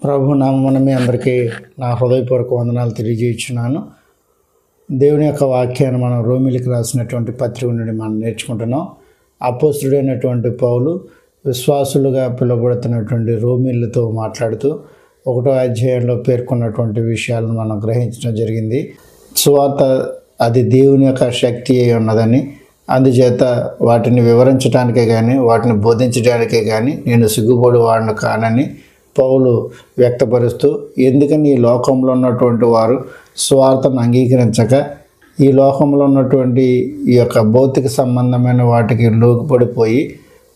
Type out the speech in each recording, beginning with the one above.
ప్రభు నామమున మీ అందరికీ నా హృదయపూర్వక వందనాలు తెలియజేస్తున్నాను. దేవుని యొక్క వాక్యాన్ని మనం రోమిలికి రాసినటువంటి పత్రిక నుండి మనం నేర్చుకుంటున్నాం. అపోస్తలుడైనటువంటి పౌలు విశ్వాసులుగా పిలువబడుతున్నటువంటి రోమిలతో మాట్లాడుతూ 1వ అధ్యాయంలో పేర్కొన్నటువంటి విషయాలను మనం గ్రహించడం జరిగింది. సువార్త అది దేవుని యొక్క శక్తి అయి ఉన్నదని, అందుచేత వాటిని వివరించడానికే కానీ వాటిని బోధించడానికే కానీ నేను సిగ్గుపడి వాడిని కానని పౌలు వ్యక్తపరుస్తూ, ఎందుకని ఈ లోకంలో ఉన్నటువంటి వారు స్వార్థను అంగీకరించక ఈ లోకంలో ఉన్నటువంటి ఈ యొక్క భౌతిక సంబంధమైన వాటికి లోగుపడిపోయి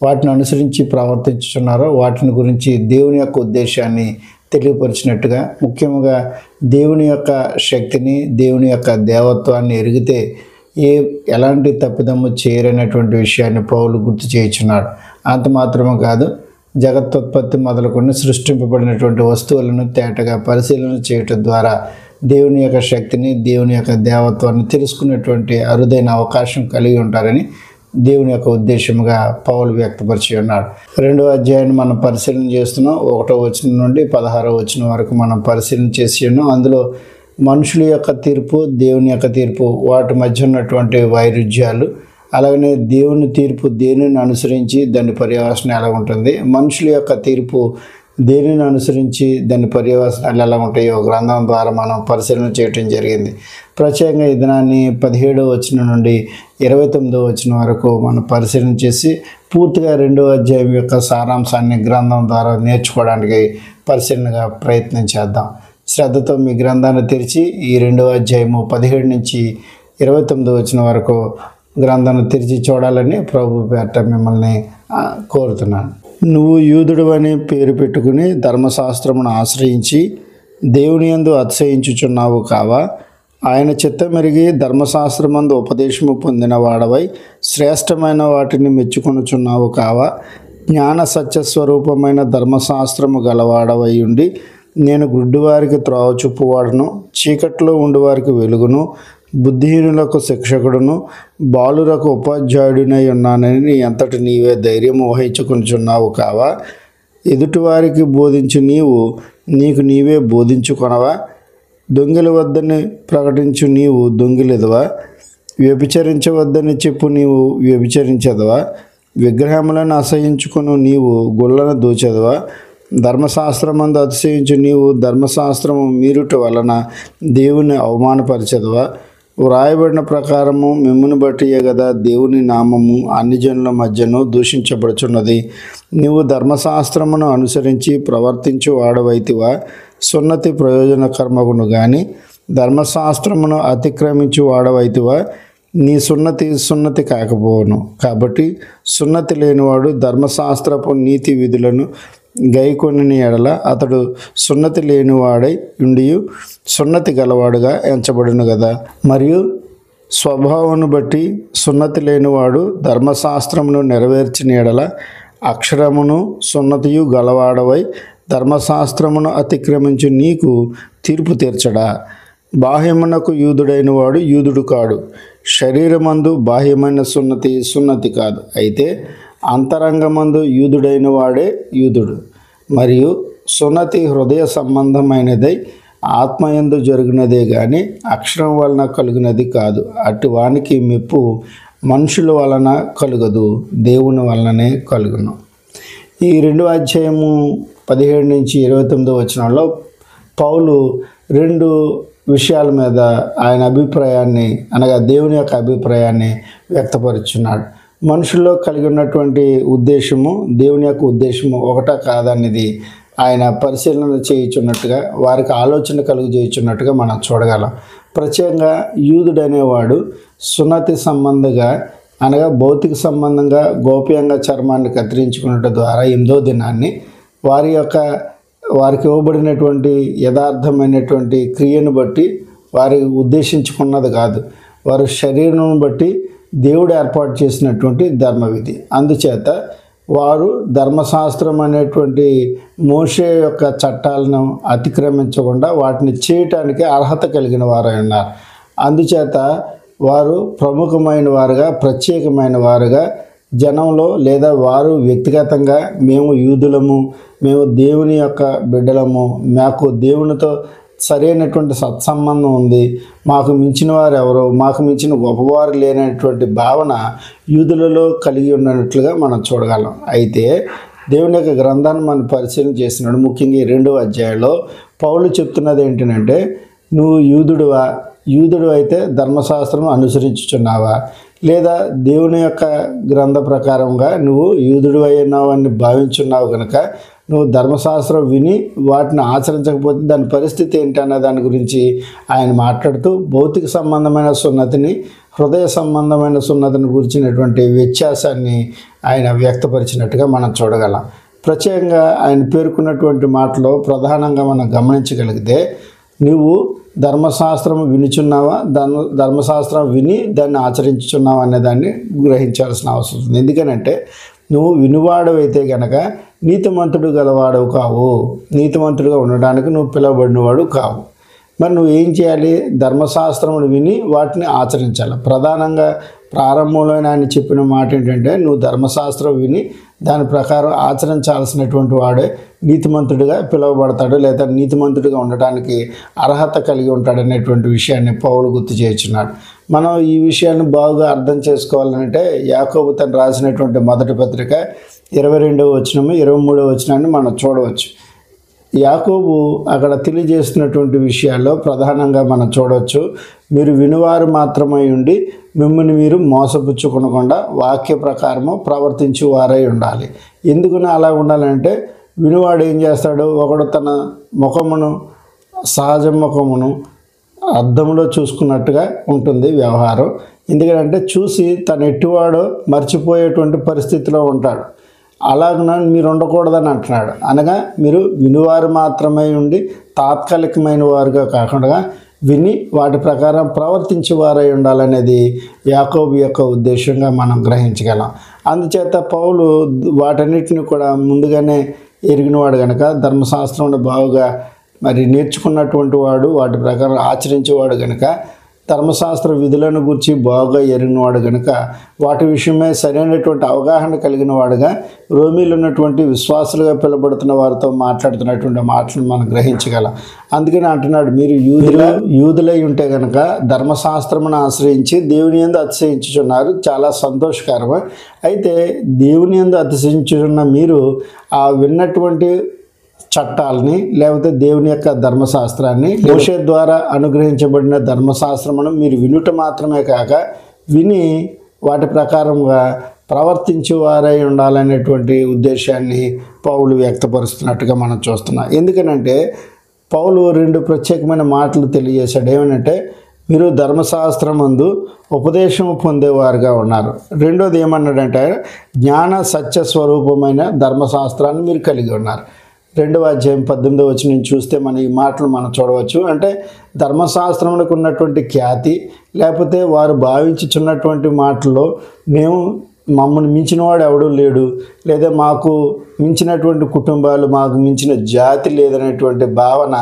వాటిని అనుసరించి ప్రవర్తించుతున్నారో వాటిని గురించి దేవుని యొక్క ఉద్దేశాన్ని తెలియపరిచినట్టుగా, ముఖ్యంగా దేవుని యొక్క శక్తిని, దేవుని యొక్క దేవత్వాన్ని ఎరిగితే ఎలాంటి తప్పిదమ్ము చేయరనేటువంటి విషయాన్ని పౌలు గుర్తు చేయుచున్నాడు. అంత మాత్రమే కాదు, జగత్తుత్పత్తి మొదలుకొని సృష్టింపబడినటువంటి వస్తువులను తేటగా పరిశీలన చేయటం ద్వారా దేవుని యొక్క శక్తిని, దేవుని యొక్క దేవత్వాన్ని తెలుసుకునేటువంటి అరుదైన అవకాశం కలిగి ఉంటారని దేవుని యొక్క ఉద్దేశంగా పౌలు వ్యక్తపరిచి ఉన్నాడు. 2వ అధ్యాయాన్ని మనం పరిశీలన చేస్తున్నాం. 1వ వచనం నుండి 16వ వచనం వరకు మనం పరిశీలన చేసి ఉన్నాం. అందులో మనుషుల యొక్క తీర్పు, దేవుని యొక్క తీర్పు, వాటి మధ్య ఉన్నటువంటి వైరుధ్యాలు, అలాగనే దేవుని తీర్పు దేనిని అనుసరించి దాని పర్యవసనం ఎలా ఉంటుంది, మనుషుల యొక్క తీర్పు దేనిని అనుసరించి దాని పర్యవసనాలు ఎలా ఉంటాయో గ్రంథం ద్వారా మనం పరిశీలన చేయటం జరిగింది. ప్రత్యేకంగా ఈ దినాన్ని 17వ వచనం నుండి 29వ వచనం వరకు మనం పరిశీలన చేసి పూర్తిగా 2వ అధ్యాయం యొక్క సారాంశాన్ని గ్రంథం ద్వారా నేర్చుకోవడానికి పరిశీలనగా ప్రయత్నం చేద్దాం. శ్రద్ధతో మీ గ్రంథాన్ని తెరిచి ఈ 2వ అధ్యాయము 17 నుంచి 29వ వచనం వరకు గ్రంథాన్ని తెరిచి చూడాలని ప్రభు పేరట మిమ్మల్ని కోరుతున్నాను. నువ్వు యూదుడు అని పేరు పెట్టుకుని ధర్మశాస్త్రమును ఆశ్రయించి దేవుని యందు అతిశయించుచున్నావు కావా? ఆయన చిత్తమెరిగి ధర్మశాస్త్రమందు ఉపదేశము పొందిన వాడవై శ్రేష్టమైన వాటిని మెచ్చుకొనుచున్నావు కావా? జ్ఞాన సత్యస్వరూపమైన ధర్మశాస్త్రము గలవాడవై ఉండి నేను గుడ్డివారికి త్రోవ చూపువాడును, చీకట్లో ఉండివారికి వెలుగును, బుద్ధిహీనులకు శిక్షకుడును, బాలురకు ఉపాధ్యాయుడినై ఉన్నానని ఎంతటి నీవే ధైర్యం వహించుకొనుచున్నావు కావా? ఎదుటివారికి బోధించు నీవు నీకు నీవే బోధించుకొనవా? దొంగిల వద్దని ప్రకటించు నీవు దొంగిలెదవా? వ్యభిచరించవద్దని చెప్పు నీవు వ్యభిచరించదవా? విగ్రహములను అసహించుకొను నీవు గుళ్ళను దోచెదవా? ధర్మశాస్త్రమందు అతిశయించు నీవు ధర్మశాస్త్రము మీరుట వలన దేవుని అవమానపరచదవా? వ్రాయబడిన ప్రకారము మిమ్మును బట్టియే కదా దేవుని నామము అన్ని జనుల మధ్యను దూషించబడుచున్నది. నీవు ధర్మశాస్త్రమును అనుసరించి ప్రవర్తించు వాడవైతివా? సున్నతి ప్రయోజనకర్మగును గాని ధర్మశాస్త్రమును అతిక్రమించు వాడవైతివా? నీ సున్నతి కాకపోవును. కాబట్టి సున్నతి లేనివాడు ధర్మశాస్త్రపు నీతి విధులను గైకొనిన ఎడల అతడు సున్నతి లేనివాడై ఉండి సున్నతి గలవాడుగా ఎంచబడును కదా. మరియు స్వభావమును బట్టి సున్నతి లేనివాడు ధర్మశాస్త్రమును నెరవేర్చిన ఎడల అక్షరమును సున్నతియు గలవాడవై ధర్మశాస్త్రమును అతిక్రమించి నీకు తీర్పు తీర్చడా? బాహ్యమునకు యూదుడైన వాడు యూదుడు కాడు. శరీరమందు బాహ్యమైన సున్నతి కాదు, అయితే అంతరంగమందు యూదుడైన వాడే యూదుడు. మరియు సున్నతి హృదయ సంబంధమైనదై ఆత్మయందు జరిగినదే గాని అక్షరం వలన కలిగినది కాదు. అటు వానికి మెప్పు మనుషుల వలన కలుగదు, దేవుని వలననే కలుగును. ఈ 2వ అధ్యాయము 17 నుంచి 29వ వచనంలో పౌలు 2 విషయాల మీద ఆయన అభిప్రాయాన్ని, అనగా దేవుని యొక్క అభిప్రాయాన్ని వ్యక్తపరుచున్నాడు. మనుషుల్లో కలిగి ఉన్నటువంటి ఉద్దేశము, దేవుని యొక్క ఉద్దేశము ఒకటా కాదనేది ఆయన పరిశీలన చేయుచున్నట్టుగా, వారికి ఆలోచన కలుగు చేయుచున్నట్టుగా మనం చూడగలం. ప్రత్యేకంగా యూదుడనేవాడు సున్నతి సంబంధంగా, అనగా భౌతిక సంబంధంగా గోప్యంగా చర్మాన్ని కత్తిరించుకున్నట్టు ద్వారా 8వ దినాన్ని వారికి ఇవ్వబడినటువంటి యథార్థమైనటువంటి క్రియను బట్టి వారి ఉద్దేశించుకున్నది కాదు, వారి శరీరం బట్టి దేవుడు ఏర్పాటు చేసినటువంటి ధర్మవిధి. అందుచేత వారు ధర్మశాస్త్రం అనేటువంటి మోషే యొక్క చట్టాలను అతిక్రమించకుండా వాటిని చేయటానికి అర్హత కలిగిన వారై ఉన్నారు. అందుచేత వారు ప్రముఖమైన వారుగా, ప్రత్యేకమైన వారుగా జనంలో, లేదా వారు వ్యక్తిగతంగా మేము యూదులము, మేము దేవుని యొక్క బిడ్డలము, మాకు దేవునితో సరైనటువంటి సత్సంబంధం ఉంది, మాకు మించిన వారు ఎవరో, మాకు మించిన గొప్పవారు లేనటువంటి భావన యూదులలో కలిగి ఉన్నట్లుగా మనం చూడగలం. అయితే దేవుని యొక్క గ్రంథాన్ని మనం పరిశీలన చేసినాడు. ముఖ్యంగా ఈ 2వ అధ్యాయంలో పౌలు చెప్తున్నది ఏంటంటే, నువ్వు యూదుడు అయితే ధర్మశాస్త్రం అనుసరించుచున్నావా, లేదా దేవుని యొక్క గ్రంథ ప్రకారంగా నువ్వు యూదుడు అయినావని భావించున్నావు కనుక నువ్వు ధర్మశాస్త్రం విని వాటిని ఆచరించకపోతే దాని పరిస్థితి ఏంటన్న దాని గురించి ఆయన మాట్లాడుతూ భౌతిక సంబంధమైన సున్నతిని, హృదయ సంబంధమైన సున్నతిని గురించినటువంటి వ్యత్యాసాన్ని ఆయన వ్యక్తపరిచినట్టుగా మనం చూడగలం. ప్రత్యేకంగా ఆయన పేర్కొన్నటువంటి మాటలో ప్రధానంగా మనం గమనించగలిగితే, నువ్వు ధర్మశాస్త్రం వినుచున్నావా, ధర్మశాస్త్రం విని దాన్ని ఆచరించుచున్నావా అనే దాన్ని గ్రహించాల్సిన అవసరం ఉంది. ఎందుకనంటే నువ్వు వినువాడవైతే గనక నీతిమంతుడు గలవాడవు కావు, నీతిమంతుడిగా ఉండడానికి నువ్వు పిలువబడినవాడు కావు. మరి నువ్వు ఏం చేయాలి? ధర్మశాస్త్రమును విని వాటిని ఆచరించాలి. ప్రధానంగా ప్రారంభంలో ఆయన చెప్పిన మాట ఏంటంటే, నువ్వు ధర్మశాస్త్రం విని దాని ప్రకారం ఆచరించాల్సినటువంటి వాడే నీతిమంతుడిగా పిలువబడతాడు, లేదా నీతిమంతుడిగా ఉండటానికి అర్హత కలిగి ఉంటాడనేటువంటి విషయాన్ని పౌలు గుర్తు చేస్తున్నాడు. మనం ఈ విషయాన్ని బాగా అర్థం చేసుకోవాలంటే యాకోబు తను రాసినటువంటి మొదటి పత్రిక 22వ వచనము 23వ వచనాన్ని మనం చూడవచ్చు. యాకోబు అక్కడ తెలియజేస్తున్నటువంటి విషయాల్లో ప్రధానంగా మనం చూడవచ్చు, మీరు వినువారు మాత్రమై ఉండి మిమ్మల్ని మీరు మోసపుచ్చుకొనకుండా వాక్య ప్రకారము ప్రవర్తించు వారై ఉండాలి. ఎందుకని అలా ఉండాలంటే, వినువాడు ఏం చేస్తాడు? ఒకడు తన ముఖమును, సహజ ముఖమును అద్దంలో చూసుకున్నట్టుగా ఉంటుంది వ్యవహారం. ఎందుకంటే చూసి తను ఎట్టివాడో మర్చిపోయేటువంటి పరిస్థితిలో ఉంటాడు. అలాగ మీరు ఉండకూడదని అంటున్నాడు. అనగా మీరు వినువారు మాత్రమే ఉండి తాత్కాలికమైన వారుగా కాకుండా విని వాటి ప్రకారం ప్రవర్తించేవారై ఉండాలనేది యాకోబు యొక్క ఉద్దేశంగా మనం గ్రహించగలం. అందుచేత పౌలు వాటన్నిటిని కూడా ముందుగానే ఎరిగినవాడు కనుక, ధర్మశాస్త్రంలో బాగుగా నేర్చుకున్నటువంటి వాడు, వాటి ప్రకారం ఆచరించేవాడు కనుక, ధర్మశాస్త్ర విధులను గురించి బాగా ఎరిగినవాడు కనుక వాటి విషయమే సరైనటువంటి అవగాహన కలిగిన వాడుగా రోమీలో ఉన్నటువంటి విశ్వాసులుగా పిలువబడుతున్న వారితో మాట్లాడుతున్నటువంటి మాటలను మనం గ్రహించగలం. అందుకని అంటున్నాడు, మీరు యూదులై ఉంటే కనుక ధర్మశాస్త్రమును ఆశ్రయించి దేవుని యందు అతిశయించుచున్నారు. చాలా సంతోషకరమే. అయితే దేవుని యందు అతిశయించుచున్న మీరు ఆ విన్నటువంటి చట్టాలని, లేకపోతే దేవుని యొక్క ధర్మశాస్త్రాన్ని, మోషే ద్వారా అనుగ్రహించబడిన ధర్మశాస్త్రమును మీరు వినుట మాత్రమే కాక విని వాటి ప్రకారంగా ప్రవర్తించేవారై ఉండాలనేటువంటి ఉద్దేశాన్ని పౌలు వ్యక్తపరుస్తున్నట్టుగా మనం చూస్తున్నాం. ఎందుకనంటే పౌలు 2 ప్రత్యేకమైన మాటలు తెలియజేశాడు. ఏమనంటే, మీరు ధర్మశాస్త్రమందు ఉపదేశం పొందేవారుగా ఉన్నారు. రెండోది ఏమన్నాడంటే, జ్ఞాన సత్య స్వరూపమైన ధర్మశాస్త్రాన్ని మీరు కలిగి ఉన్నారు. 2వ అధ్యాయం 18వ వచనం చూస్తే మన ఈ మాటలు మనం చూడవచ్చు. అంటే ధర్మశాస్త్రములకు ఉన్నటువంటి ఖ్యాతి, లేకపోతే వారు భావించుచున్నటువంటి మాటల్లో మమ్మల్ని మించినవాడు ఎవడూ లేడు, లేదా మాకు మించినటువంటి కుటుంబాలు, మాకు మించిన జాతి లేదనేటువంటి భావన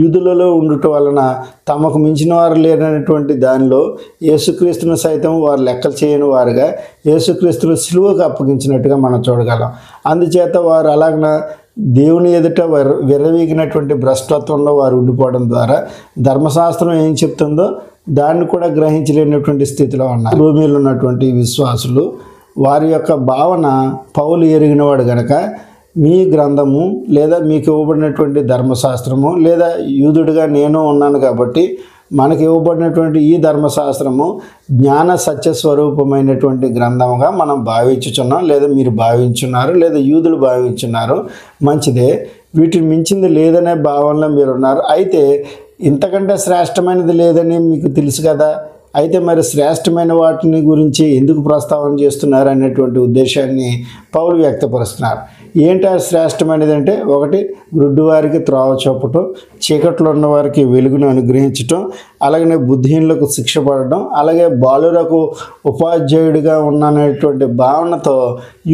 యూదులలో ఉండటం వలన తమకు మించిన వారు లేదనేటువంటి దానిలో యేసుక్రీస్తును సైతం వారు లెక్కలు చేయని వారుగా యేసుక్రీస్తును సిలువకు అప్పగించినట్టుగా మనం చూడగలం. అందుచేత వారు అలాగన దేవుని ఎదుట విర్రవీగినటువంటి భ్రష్టత్వంలో వారు ఉండిపోవడం ద్వారా ధర్మశాస్త్రం ఏం చెప్తుందో దాన్ని కూడా గ్రహించలేనటువంటి స్థితిలో ఉన్నారు. భూమిలో ఉన్నటువంటి విశ్వాసులు వారి యొక్క భావన పౌలు ఎరిగినవాడు గనక, మీ గ్రంథము లేదా మీకు ఇవ్వబడినటువంటి ధర్మశాస్త్రము, లేదా యూదుడిగా నేను ఉన్నాను కాబట్టి మనకి ఇవ్వబడినటువంటి ఈ ధర్మశాస్త్రము జ్ఞాన సత్య స్వరూపమైనటువంటి గ్రంథముగా మనం భావించుచున్నాం, లేదా మీరు భావించున్నారు, లేదా యూదులు భావించున్నారు. మంచిదే, వీటిని మించింది లేదనే భావనలో మీరున్నారు. అయితే ఇంతకంటే శ్రేష్టమైనది లేదని మీకు తెలుసు కదా, అయితే మరి శ్రేష్టమైన వాటిని గురించి ఎందుకు ప్రస్తావన చేస్తున్నారు అనేటువంటి ఉద్దేశాన్ని పౌలు వ్యక్తపరుస్తున్నారు. ఏంటి శ్రేష్టమైనది అంటే, ఒకటి గుడ్డివారికి త్రోవ చూపటం, చీకట్లో ఉన్న వారికి వెలుగును అనుగ్రహించటం, అలాగనే బుద్ధిహీనులకు శిక్ష పడటం, అలాగే బాలురకు ఉపాధ్యాయుడిగా ఉన్నటువంటి భావనతో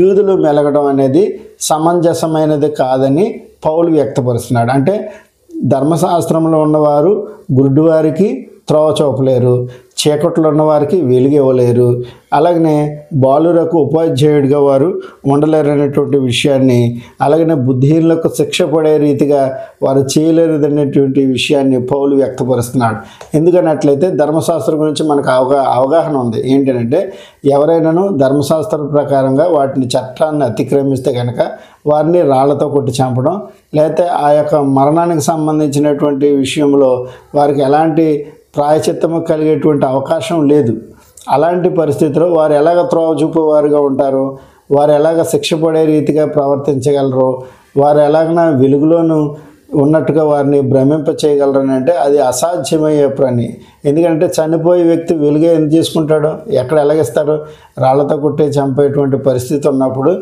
యూదులు మెలగడం అనేది సమంజసమైనది కాదని పౌలు వ్యక్తపరుస్తున్నాడు. అంటే ధర్మశాస్త్రంలో ఉన్నవారు గుడ్డివారికి త్రోవ చూపలేరు, చీకట్లో ఉన్న వారికి వెలుగు ఇవ్వలేరు, అలాగనే బాలురకు ఉపాధ్యాయుడిగా వారు ఉండలేరనేటువంటి విషయాన్ని, అలాగనే బుద్ధిహీనులకు శిక్ష పడే రీతిగా వారు చేయలేరనేటువంటి విషయాన్ని పౌలు వ్యక్తపరుస్తున్నాడు. ఎందుకన్నట్లయితే ధర్మశాస్త్రం గురించి మనకు అవగాహన ఉంది. ఏంటంటే ఎవరైనాను ధర్మశాస్త్రం ప్రకారంగా వాటిని చట్టాన్ని అతిక్రమిస్తే కనుక వారిని రాళ్లతో కొట్టి చంపడం, లేకపోతే ఆ యొక్క మరణానికి సంబంధించినటువంటి విషయంలో వారికి ఎలాంటి ప్రాయచిత్తము కలిగేటువంటి అవకాశం లేదు. అలాంటి పరిస్థితిలో వారు ఎలాగ త్రోవ చూపేవారుగా ఉంటారో, వారు ఎలాగ శిక్ష పడే రీతిగా ప్రవర్తించగలరో, వారు ఎలాగైనా వెలుగులోనూ ఉన్నట్టుగా వారిని భ్రమింప చేయగలరని అంటే అది అసాధ్యమయ్యే పని. ఎందుకంటే చనిపోయే వ్యక్తి వెలుగే ఎందుకు చేసుకుంటాడో, ఎక్కడ ఎలాగిస్తాడో, రాళ్లతో కొట్టి చంపేటువంటి పరిస్థితి ఉన్నప్పుడు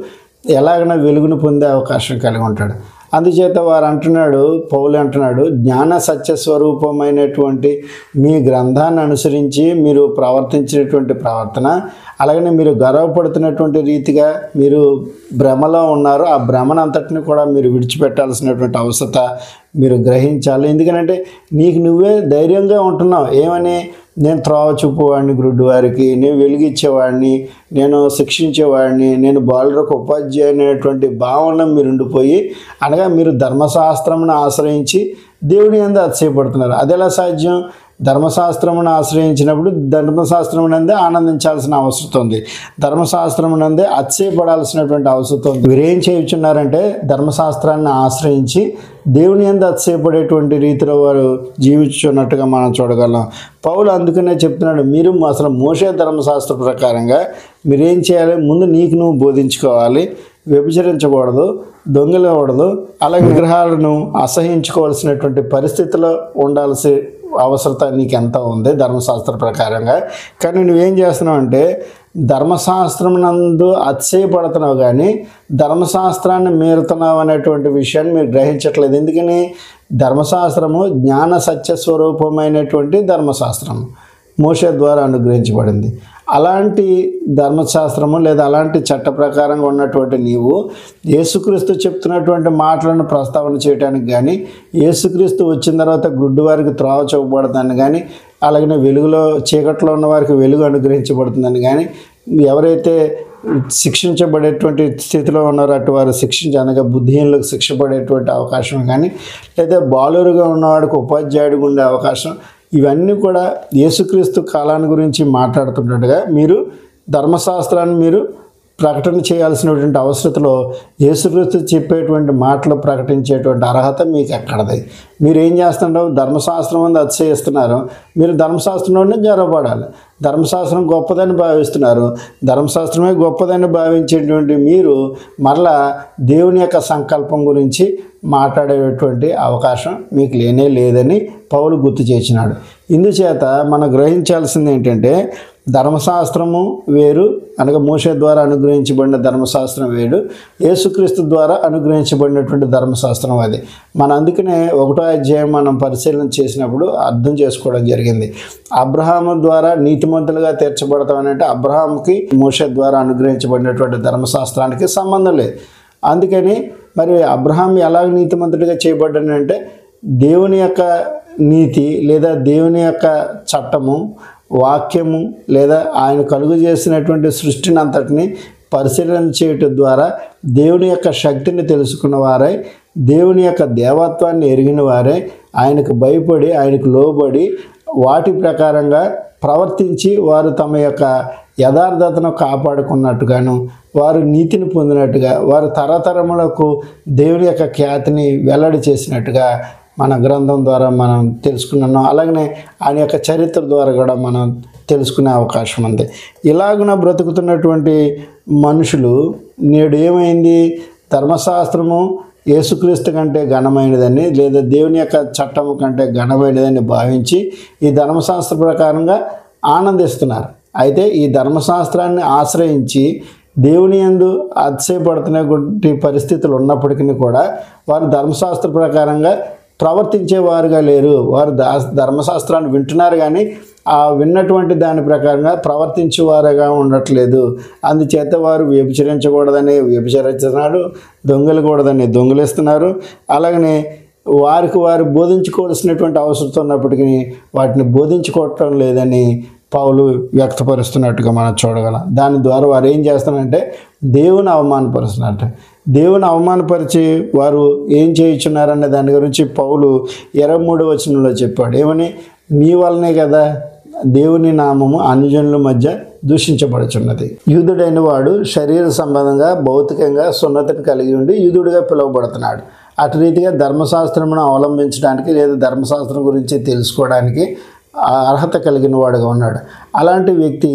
ఎలాగైనా వెలుగును పొందే అవకాశం కలిగి ఉంటాడు. అందుచేత పౌలు అంటున్నాడు, జ్ఞాన సత్య స్వరూపమైనటువంటి మీ గ్రంథాన్ని అనుసరించి మీరు ప్రవర్తించినటువంటి ప్రవర్తన, అలాగనే మీరు గర్వపడుతున్నటువంటి రీతిగా మీరు భ్రమలో ఉన్నారు. ఆ భ్రమనంతటిని కూడా మీరు విడిచిపెట్టాల్సినటువంటి అవసరత మీరు గ్రహించాలి. ఎందుకంటే నీకు నువ్వే ధైర్యంగా ఉంటున్నావు. ఏమని? నేను త్రోవ చూపేవాడిని గుడ్డి వారికి, నేను వెలిగించేవాడిని, నేను శిక్షించేవాడిని, నేను బాలురకు ఉపాధ్యాయుని అనేటువంటి భావనలో మీరు ఉండిపోయి, అనగా మీరు ధర్మశాస్త్రమును ఆశ్రయించి దేవుని యందు అతిశయపడుతున్నారు. అది ఎలా సాధ్యం? ధర్మశాస్త్రమును ఆశ్రయించినప్పుడు ధర్మశాస్త్రమునందే ఆనందించాల్సిన అవసరం ఉంది, ధర్మశాస్త్రమునందే అతిశయపడాల్సినటువంటి అవసరం ఉంది. వీరేం చేయుచున్నారంటే ధర్మశాస్త్రాన్ని ఆశ్రయించి దేవుని యందు అతిశయపడేటువంటి రీతిలో వారు జీవించున్నట్టుగా మనం చూడగలం. పౌలు అందుకనే చెప్తున్నాడు, మీరు అసలు మోషే ధర్మశాస్త్ర ప్రకారంగా మీరేం చేయాలి? ముందు నీకు నువ్వు బోధించుకోవాలి, వ్యభిచరించకూడదు, దొంగలకూడదు, అలాగే విగ్రహాలను అసహించుకోవాల్సినటువంటి పరిస్థితిలో ఉండాల్సి అవసరత నీకు ఎంత ఉంది ధర్మశాస్త్ర ప్రకారంగా. కానీ నువ్వేం చేస్తున్నావు అంటే ధర్మశాస్త్రం నందు అతిశయపడుతున్నావు కానీ ధర్మశాస్త్రాన్ని మీరుతున్నావు అనేటువంటి విషయాన్ని మీరు గ్రహించట్లేదు. ఎందుకని? ధర్మశాస్త్రము జ్ఞాన సత్య స్వరూపమైనటువంటి ధర్మశాస్త్రము మోషే ద్వారా అనుగ్రహించబడింది. అలాంటి ధర్మశాస్త్రము లేదా అలాంటి చట్ట ప్రకారంగా ఉన్నటువంటి నీవు యేసుక్రీస్తు చెప్తున్నటువంటి మాటలను ప్రస్తావన చేయడానికి కానీ, యేసుక్రీస్తు వచ్చిన తర్వాత గుడ్డి వారికి త్రోవ చూపబడుతుందని కానీ, అలాగనే వెలుగులో చీకట్లో ఉన్న వారికి వెలుగు అనుగ్రహించబడుతుందని కానీ, ఎవరైతే శిక్షించబడేటువంటి స్థితిలో ఉన్నారో అటు వారు అనగా బుద్ధిహీనులకు శిక్ష పడేటువంటి అవకాశం కానీ, లేదా బాలురుగా ఉన్నవాడికి ఉపాధ్యాయుడిగా ఉండే అవకాశం, ఇవన్నీ కూడా యేసుక్రీస్తు కాలాన్ని గురించి మాట్లాడుతున్నట్టుగా మీరు ధర్మశాస్త్రాన్ని మీరు ప్రకటన చేయాల్సినటువంటి అవసరతలో యేసుక్రీస్తు చెప్పేటువంటి మాటలు ప్రకటించేటువంటి అర్హత మీకు ఎక్కడది? మీరు ఏం చేస్తున్నారు? ధర్మశాస్త్రం అందు అతిశయిస్తున్నారు. మీరు ధర్మశాస్త్రంలోనే గర్వపడాలి. ధర్మశాస్త్రం గొప్పదని భావిస్తున్నారు. ధర్మశాస్త్రమే గొప్పదని భావించేటువంటి మీరు మరలా దేవుని యొక్క సంకల్పం గురించి మాట్లాడేటువంటి అవకాశం మీకు లేదని పౌలు గుర్తు చేసినాడు. ఇందుచేత మనం గ్రహించాల్సింది ఏంటంటే ధర్మశాస్త్రము వేరు, అనగా మోషే ద్వారా అనుగ్రహించబడిన ధర్మశాస్త్రం వేరు, యేసుక్రీస్తు ద్వారా అనుగ్రహించబడినటువంటి ధర్మశాస్త్రం అది. అందుకనే 1వ అధ్యాయం మనం పరిశీలన చేసినప్పుడు అర్థం చేసుకోవడం జరిగింది. అబ్రహాము ద్వారా నీతిమంతులుగా తీర్చబడతామనంటే అబ్రహాముకి మోషే ద్వారా అనుగ్రహించబడినటువంటి ధర్మశాస్త్రానికి సంబంధం లేదు. అందుకని మరి అబ్రహాం ఎలాగ నీతిమంతుడిగా చేయబడ్డానంటే దేవుని యొక్క నీతి లేదా దేవుని యొక్క చట్టము, వాక్యము లేదా ఆయన కలుగు చేసినటువంటి సృష్టిని అంతటిని పరిశీలన చేయటం ద్వారా దేవుని యొక్క శక్తిని తెలుసుకున్న వారై, దేవుని యొక్క దేవత్వాన్ని ఎరిగిన వారే, ఆయనకు భయపడి ఆయనకు లోబడి వాటి ప్రకారంగా ప్రవర్తించి వారు తమ యొక్క యథార్థతను కాపాడుకున్నట్టుగాను, వారు నీతిని పొందినట్టుగా, వారు తరతరములకు దేవుని యొక్క ఖ్యాతిని వెల్లడి చేసినట్టుగా మన గ్రంథం ద్వారా మనం తెలుసుకున్నాం. అలాగనే ఆయన యొక్క చరిత్ర ద్వారా కూడా మనం తెలుసుకునే అవకాశం ఉంది. ఇలాగున బ్రతుకుతున్నటువంటి మనుషులు నేడు ఏమైంది? ధర్మశాస్త్రము యేసుక్రీస్తు కంటే ఘనమైనదని లేదా దేవుని యొక్క చట్టము కంటే ఘనమైనదని భావించి ఈ ధర్మశాస్త్ర ప్రకారంగా ఆనందిస్తున్నారు. అయితే ఈ ధర్మశాస్త్రాన్ని ఆశ్రయించి దేవుని యందు అతిశయపడుతున్నటువంటి పరిస్థితులు ఉన్నప్పటికీ కూడా వారు ధర్మశాస్త్ర ప్రకారంగా ప్రవర్తించేవారుగా లేరు. వారు ధర్మశాస్త్రాన్ని వింటున్నారు కానీ ఆ విన్నటువంటి దాని ప్రకారంగా ప్రవర్తించేవారుగా ఉండట్లేదు. అందుచేత వారు వ్యభిచరించకూడదని వ్యభిచరిస్తున్నారు, దొంగలకూడదని దొంగలిస్తున్నారు. అలాగనే వారికి వారు బోధించుకోవాల్సినటువంటి అవసరం ఉన్నప్పటికీ వాటిని బోధించుకోవటం లేదని పౌలు వ్యక్తపరుస్తున్నట్టుగా మనం చూడగలం. దాని ద్వారా వారు ఏం చేస్తారంటే దేవుని అవమానపరుస్తున్నట్టు. దేవుని అవమానపరిచి వారు ఏం చేయుచున్నారనే దాని గురించి పౌలు 23వ వచనంలో చెప్పాడు. ఏమని? మీ వల్లనే కదా దేవుని నామము అన్యజనుల మధ్య దూషించబడుచున్నది. యూదుడైన వాడు శరీర సంబంధంగా భౌతికంగా సున్నతిని కలిగి ఉండి యూదుడిగా పిలువబడుతున్నాడు. అటు రీతిగా ధర్మశాస్త్రమును అవలంబించడానికి లేదా ధర్మశాస్త్రం గురించి తెలుసుకోవడానికి అర్హత కలిగిన వాడుగా ఉన్నాడు. అలాంటి వ్యక్తి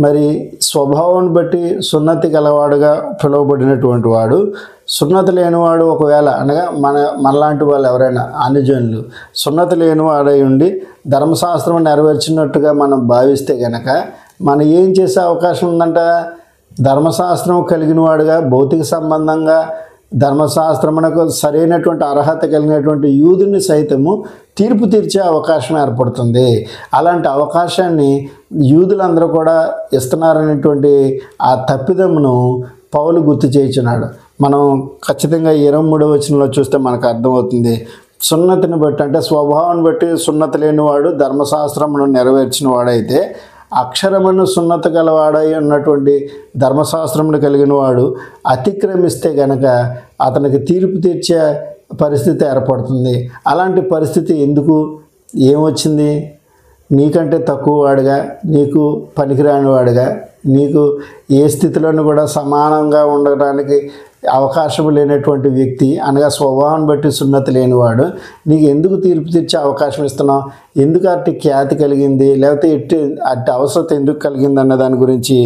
మరి స్వభావాన్ని బట్టి సున్నతి గలవాడుగా పిలువబడినటువంటి వాడు, సున్నతి లేనివాడు ఒకవేళ అనగా మనలాంటి వాళ్ళు ఎవరైనా అన్యజనులు సున్నతి లేనివాడై ఉండి ధర్మశాస్త్రం నెరవేర్చినట్టుగా మనం భావిస్తే గనక మనం ఏం చేసే అవకాశం ఉందంట? ధర్మశాస్త్రం కలిగిన వాడుగా భౌతిక సంబంధంగా ధర్మశాస్త్రమునకు సరైనటువంటి అర్హత కలిగినటువంటి యూదుని సైతము తీర్పు తీర్చే అవకాశం ఏర్పడుతుంది. అలాంటి అవకాశాన్ని యూదులందరూ కూడా ఇస్తున్నారనేటువంటి ఆ తప్పిదమును పౌలు గుర్తు చేయించున్నాడు. మనం ఖచ్చితంగా 23వ వచనంలో చూస్తే మనకు అర్థమవుతుంది. సున్నతిని బట్టి అంటే స్వభావాన్ని బట్టి సున్నతి లేనివాడు ధర్మశాస్త్రమును నెరవేర్చిన వాడైతే అక్షరమును సున్నత గలవాడై ఉన్నటువంటి ధర్మశాస్త్రమును కలిగిన వాడు అతిక్రమిస్తే గనక అతనికి తీర్పు తీర్చే పరిస్థితి ఏర్పడుతుంది. అలాంటి పరిస్థితి ఎందుకు ఏమొచ్చింది? నీకంటే తక్కువ వాడుగా, నీకు పనికిరాని వాడుగా, నీకు ఏ స్థితిలోనూ కూడా సమానంగా ఉండడానికి అవకాశం లేనటువంటి వ్యక్తి అనగా స్వభావాన్ని బట్టి సున్నతి లేనివాడు నీకు ఎందుకు తీర్పు తీర్చే అవకాశం ఇస్తున్నావు? ఎందుకు అట్టి ఖ్యాతి కలిగింది, లేకపోతే అట్టి అవసరత ఎందుకు కలిగింది అన్న దాని గురించి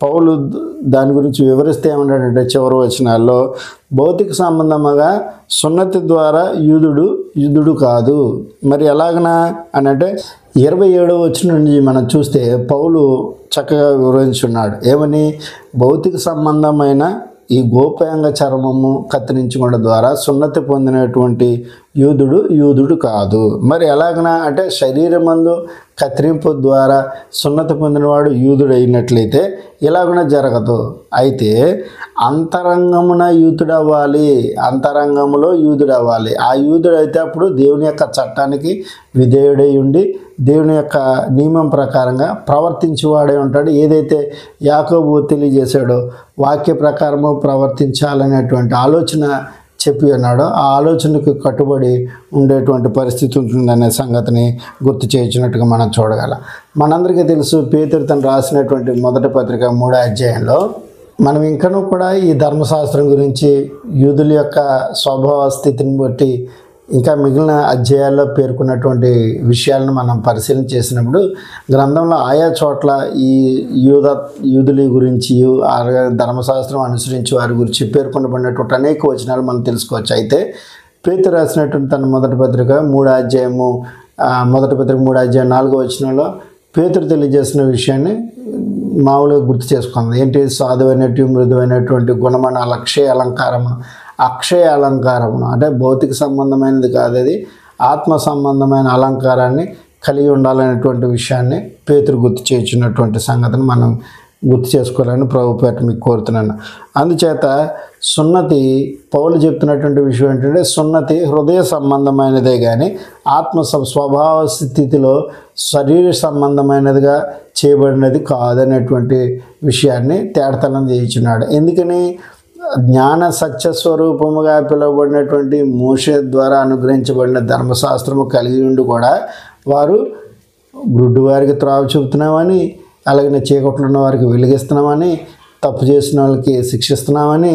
పౌలు దాని గురించి వివరిస్తే ఏమన్నాడంటే చివరి వచనాల్లో, భౌతిక సంబంధముగా సున్నతి ద్వారా యూదుడు కాదు. మరి ఎలాగనా అని అంటే 27వ వచనం నుంచి మనం చూస్తే పౌలు చక్కగా వివరించున్నాడు. ఏమని? భౌతిక సంబంధమైన ఈ గోప్యాంగ చర్మము కత్తిరించుకోవడం ద్వారా సున్నతి పొందినటువంటి యూదుడు కాదు. మరి ఎలాగనా అంటే శరీరమందు కత్తిరింపు ద్వారా సున్నతి పొందినవాడు యూదుడు అయినట్లయితే ఇలాగనే జరగదు. అయితే అంతరంగమున యూదుడవ్వాలి, అంతరంగములో యూదుడవ్వాలి. ఆ యూదుడైతే అప్పుడు దేవుని యొక్క చట్టానికి విధేయుడై ఉండి దేవుని యొక్క నియమం ప్రకారంగా ప్రవర్తించేవాడే ఉంటాడు. ఏదైతే యాకోబు తెలియజేశాడో వాక్య ప్రకారము ప్రవర్తించాలనేటువంటి ఆలోచన చెప్పి అన్నాడో ఆ ఆలోచనకు కట్టుబడి ఉండేటువంటి పరిస్థితి ఉంటుందనే సంగతిని గుర్తు చేయించినట్టుగా మనం చూడగలం. మనందరికీ తెలుసు, పేతురు తను రాసినటువంటి మొదటి పత్రిక 3వ అధ్యాయంలో మనం ఇంకనూ కూడా ఈ ధర్మశాస్త్రం గురించి యూదుల యొక్క స్వభావ స్థితిని బట్టి ఇంకా మిగిలిన అధ్యాయాల్లో పేర్కొన్నటువంటి విషయాలను మనం పరిశీలన చేసినప్పుడు గ్రంథంలో ఆయా చోట్ల ఈ యూదుల గురించి ధర్మశాస్త్రం అనుసరించి వారి గురించి పేర్కొనబడినటువంటి అనేక వచనాలు మనం తెలుసుకోవచ్చు. అయితే పేతురు రాసినటువంటి తన మొదటి పత్రిక 3వ అధ్యాయము 4వ వచనంలో పేతురు తెలియజేసిన విషయాన్ని మామూలుగా గుర్తు చేసుకుంది. ఏంటి? సాధువైనటువంటి మృదువైనటువంటి గుణమైన అక్షయ అలంకారమును అంటే భౌతిక సంబంధమైనది కాదు, అది ఆత్మ సంబంధమైన అలంకారాన్ని కలిగి ఉండాలనేటువంటి విషయాన్ని పేతురు గుర్తు చేయించినటువంటి సంగతిని మనం గుర్తు చేసుకోవాలని ప్రభుపేట మీకు కోరుతున్నాను. అందుచేత సున్నతి పౌలు చెప్తున్నటువంటి విషయం ఏంటంటే సున్నతి హృదయ సంబంధమైనదే కానీ ఆత్మ స్వభావ స్థితిలో శరీర సంబంధమైనదిగా చేయబడినది కాదనేటువంటి విషయాన్ని తేటతనం చేయించున్నాడు. ఎందుకని? జ్ఞాన సత్య స్వరూపముగా పిలువబడినటువంటి మోషే ద్వారా అనుగ్రహించబడిన ధర్మశాస్త్రము కలిగి ఉండి కూడా వారు గుడ్డి వారికి త్రావు చూపుతున్నామని, అలాగే చీకట్లో ఉన్న వారికి వెలిగిస్తున్నామని, తప్పు చేసిన వాళ్ళకి శిక్షిస్తున్నామని,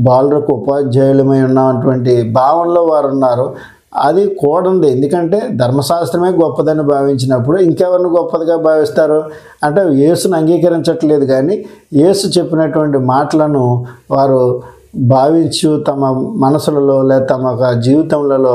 బాలులకు ఉపాధ్యాయులమై ఉన్నటువంటి భావనలో వారు ఉన్నారు. అది కూడంది. ఎందుకంటే ధర్మశాస్త్రమే గొప్పదని భావించినప్పుడు ఇంకెవరిని గొప్పదిగా భావిస్తారు? అంటే యేసును అంగీకరించట్లేదు, కానీ యేసు చెప్పినటువంటి మాటలను వారు భావించు తమ మనసులలో లేదా తమ జీవితంలో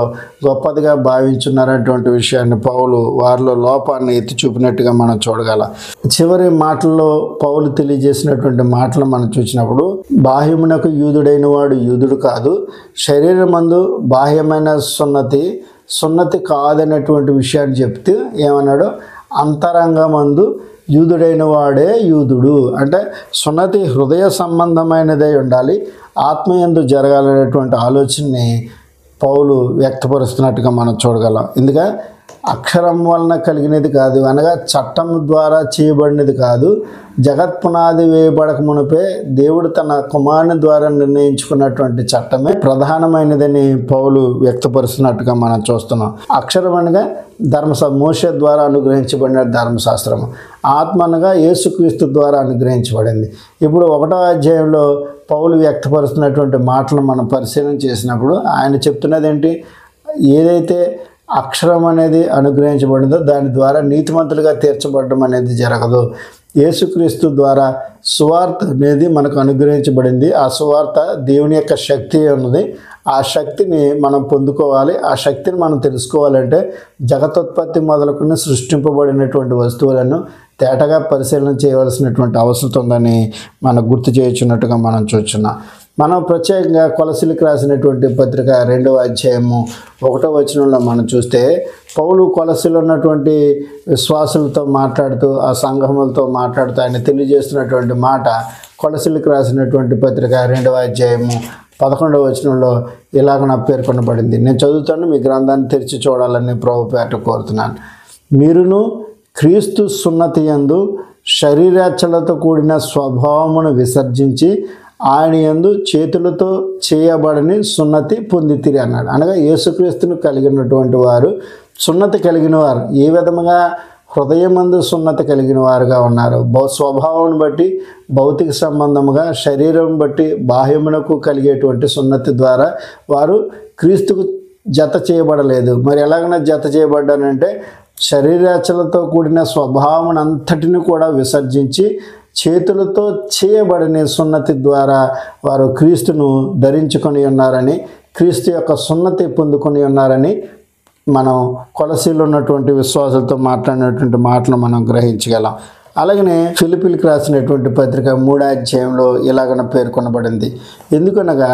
గొప్పదిగా భావించున్నారనేటువంటి విషయాన్ని పౌలు వారిలో లోపాన్ని ఎత్తి చూపినట్టుగా మనం చూడగలం. చివరి మాటల్లో పౌలు తెలియజేసినటువంటి మాటలు మనం చూసినప్పుడు బాహ్యమునకు యూదుడైన వాడు యూదుడు కాదు, శరీరమందు బాహ్యమైన సున్నతి కాదనేటువంటి విషయాన్ని చెప్తే ఏమన్నాడు? అంతరంగమందు యూదుడైన వాడే యూదుడు. అంటే సున్నతి హృదయ సంబంధమైనదై ఉండాలి, ఆత్మయందు జరగాలనేటువంటి ఆలోచనని పౌలు వ్యక్తపరుస్తున్నట్టుగా మనం చూడగలం. ఎందుకంటే అక్షరం వలన కలిగినది కాదు, అనగా చట్టం ద్వారా చేయబడినది కాదు. జగత్ పునాది వేయబడక మునిపే దేవుడు తన కుమారుని ద్వారా నిర్ణయించుకున్నటువంటి చట్టమే ప్రధానమైనదని పౌలు వ్యక్తపరుస్తున్నట్టుగా మనం చూస్తున్నాం. అక్షరం అనగా మోషే ద్వారా అనుగ్రహించబడిన ధర్మశాస్త్రము, ఆత్మ అనగా యేసుక్రీస్తు ద్వారా అనుగ్రహించబడింది. ఇప్పుడు 1వ అధ్యాయంలో పౌలు వ్యక్తపరుస్తున్నటువంటి మాటలు మనం పరిశీలన చేసినప్పుడు ఆయన చెప్తున్నది ఏంటి? ఏదైతే అక్షరం అనేది అనుగ్రహించబడిందో దాని ద్వారా నీతిమంతులుగా తీర్చబడడం అనేది జరగదు. యేసుక్రీస్తు ద్వారా సువార్త అనేది మనకు అనుగ్రహించబడింది. ఆ సువార్త దేవుని యొక్క శక్తి ఉన్నది. ఆ శక్తిని మనం పొందుకోవాలి. ఆ శక్తిని మనం తెలుసుకోవాలంటే జగతోత్పత్తి మొదలుకొని సృష్టింపబడినటువంటి వస్తువులను తేటగా పరిశీలన చేయవలసినటువంటి అవసరం ఉందని మనకు గుర్తు చేయుచున్నట్టుగా మనం చూస్తున్నాం. మనం ప్రత్యేకంగా కొలసీలకు రాసినటువంటి పత్రిక 2వ అధ్యాయము 1వ వచనంలో మనం చూస్తే పౌలు కొలసీలో ఉన్నటువంటి విశ్వాసులతో మాట్లాడుతూ, ఆ సంఘములతో మాట్లాడుతూ ఆయన తెలియజేస్తున్నటువంటి మాట కొలసీలకు రాసినటువంటి పత్రిక 2వ అధ్యాయము 11వ వచనంలో ఇలాగ పేర్కొనబడింది. నేను చదువుతాను, మీ గ్రంథాన్ని తెరిచి చూడాలని ప్రభుపేట కోరుతున్నాను. మీరును క్రీస్తు సున్నతి యందు శరీరాచలతో కూడిన స్వభావమును విసర్జించి ఆయన యందు చేతులతో చేయబడని సున్నతి పొందితిరి అన్నాడు. అనగా యేసుక్రీస్తును కలిగినటువంటి వారు సున్నతి కలిగిన వారు ఏ విధముగా హృదయమందు సున్నతి కలిగిన వారుగా ఉన్నారు. స్వభావం బట్టి భౌతిక సంబంధముగా శరీరం బట్టి బాహ్యమునకు కలిగేటువంటి సున్నతి ద్వారా వారు క్రీస్తుకు జత చేయబడలేదు. మరి ఎలాగైనా జత చేయబడ్డానంటే శరీరాచలతో కూడిన స్వభావం అంతటిని కూడా విసర్జించి చేతులతో చేయబడిన సున్నతి ద్వారా వారు క్రీస్తును ధరించుకొని ఉన్నారని, క్రీస్తు యొక్క సున్నతి పొందుకొని ఉన్నారని మనం కొలసీలో ఉన్నటువంటి విశ్వాసులతో మాట్లాడినటువంటి మాటలు మనం గ్రహించగలం. అలాగనే ఫిలిప్పీలకు రాసినటువంటి పత్రిక 3వ అధ్యాయంలో ఇలాగన పేర్కొనబడింది. ఎందుకనగా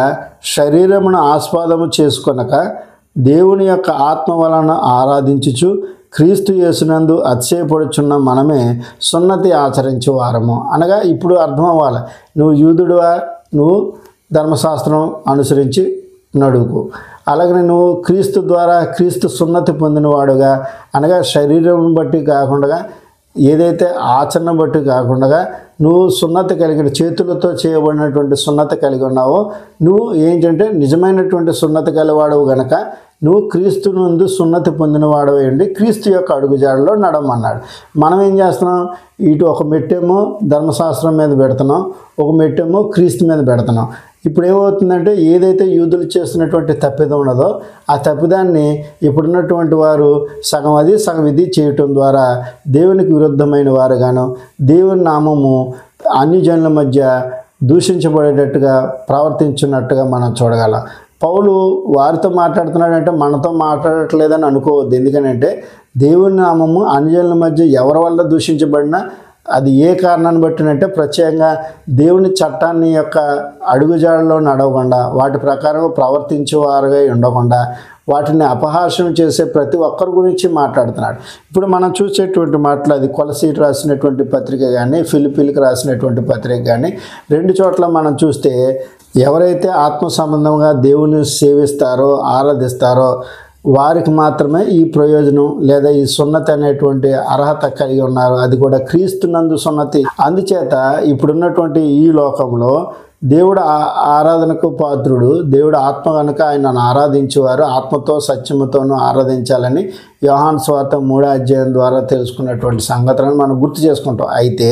శరీరమును ఆస్వాదము చేసుకొనక దేవుని యొక్క ఆత్మ వలన ఆరాధించుచు క్రీస్తు యేసునందు అతిశయపడుచున్న మనమే సున్నతి ఆచరించే వారము. అనగా ఇప్పుడు అర్థం అవ్వాలి, నువ్వు యూదుడువా, నువ్వు ధర్మశాస్త్రం అనుసరించి నడువుకు. అలాగనే నువ్వు క్రీస్తు ద్వారా క్రీస్తు సున్నతి పొందినవాడుగా, అనగా శరీరం బట్టి కాకుండా ఏదైతే ఆచరణ బట్టి కాకుండా నువ్వు సున్నతి కలిగిన చేతులతో చేయబడినటువంటి సున్నతి కలిగి ఉన్నావో నువ్వు ఏంటంటే నిజమైనటువంటి సున్నతి కలివాడవు గనక నువ్వు క్రీస్తు నుండి సున్నతి పొందిన వాడవేయండి, క్రీస్తు యొక్క అడుగుజాడలో నడమన్నాడు. మనం ఏం చేస్తున్నాం? ఇటు ఒక మెట్టేమో ధర్మశాస్త్రం మీద పెడుతున్నాం, ఒక మెట్టేమో క్రీస్తు మీద పెడుతున్నాం. ఇప్పుడు ఏమవుతుందంటే ఏదైతే యూదులు చేస్తున్నటువంటి తప్పిదం ఉన్నదో ఆ తప్పిదాన్ని ఇప్పుడున్నటువంటి వారు సగం అది సగం ఇది చేయటం ద్వారా దేవునికి విరుద్ధమైన వారుగాను దేవుని నామము అన్ని జనుల మధ్య దూషించబడేటట్టుగా ప్రవర్తించున్నట్టుగా మనం చూడగలం. పౌలు వారితో మాట్లాడుతున్నాడంటే మనతో మాట్లాడట్లేదని అనుకోవద్దు. ఎందుకనంటే దేవుని నామము అన్యజనుల మధ్య ఎవరి వల్ల దూషించబడినా అది ఏ కారణాన్ని బట్టినంటే ప్రత్యేకంగా దేవుని చట్టాన్ని యొక్క అడుగుజాడలో నడవకుండా వాటి ప్రకారం ప్రవర్తించేవారుగా ఉండకుండా వాటిని అపహాస్యం చేసే ప్రతి ఒక్కరి గురించి మాట్లాడుతున్నాడు. ఇప్పుడు మనం చూసేటువంటి మాటలు అది కొలసీకి రాసినటువంటి పత్రిక కానీ ఫిలిప్పీలకు రాసినటువంటి పత్రిక కానీ రెండు చోట్ల మనం చూస్తే ఎవరైతే ఆత్మ సంబంధంగా దేవుని సేవిస్తారో ఆరాధిస్తారో వారికి మాత్రమే ఈ ప్రయోజనం లేదా ఈ సున్నతి అనేటువంటి అర్హత కలిగి ఉన్నారు. అది కూడా క్రీస్తునందు సున్నతి. అందుచేత ఇప్పుడున్నటువంటి ఈ లోకంలో దేవుడు ఆరాధనకు పాత్రుడు, దేవుడు ఆత్మ కనుక ఆయనను ఆరాధించేవారు ఆత్మతో సత్యముతోనూ ఆరాధించాలని యోహాను సువార్త 3వ అధ్యాయం ద్వారా తెలుసుకున్నటువంటి సంగతులను మనం గుర్తు చేసుకుంటాం. అయితే